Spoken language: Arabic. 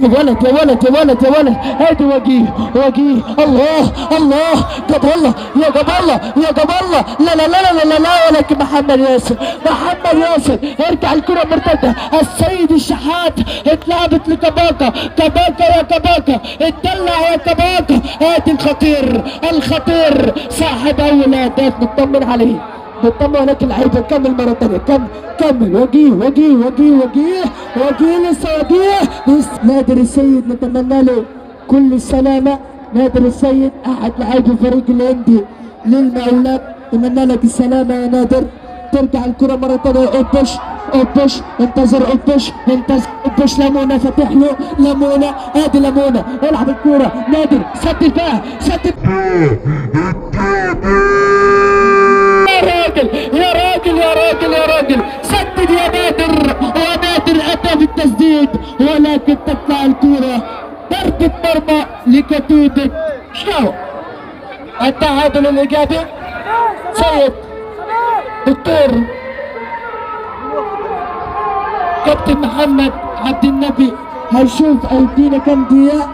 يا ولد يا ولد يا ولد يا ولد، ادي وجيه وجيه. الله الله، جاب الله يا جاب الله يا جاب الله. لا لا لا لا لا لا، ولكن محمد ياسر، محمد ياسر ارجع الكرة مرتدة. السيد الشحات اتلعبت لكباكا، كباكا يا كباكا، اتدلع يا كباكا. ادي الخطير الخطير صاحب اول اهداف، نطمن عليه نطمن عليك اللعيبه. كمل مره ثانيه، كمل وجيه وجيه وجيه وجيه وجيه لسه وجيه. نادر السيد نتمنى له كل السلامه. نادر السيد احد لاعبي الفريق الهندي للمقاولات، نتمنى لك السلامه يا نادر. ترجع الكره مره ثانيه. اوبش اوبش، انتظر اوبش انتظر اوبش. لمونه فاتح له، لمونه ادي لمونه، العب الكوره نادر، سدد بقى سدد. يا راجل يا راجل يا راجل يا راجل، سدد يا نادر. ونادر اتى بالتسديد، ولكن تطلع الكوره ضربة مرمى لكتيبة شاو. التعادل الايجابي. سيد دكتور كابتن محمد عبد النبي هيشوف هيدينا كم دقيقة.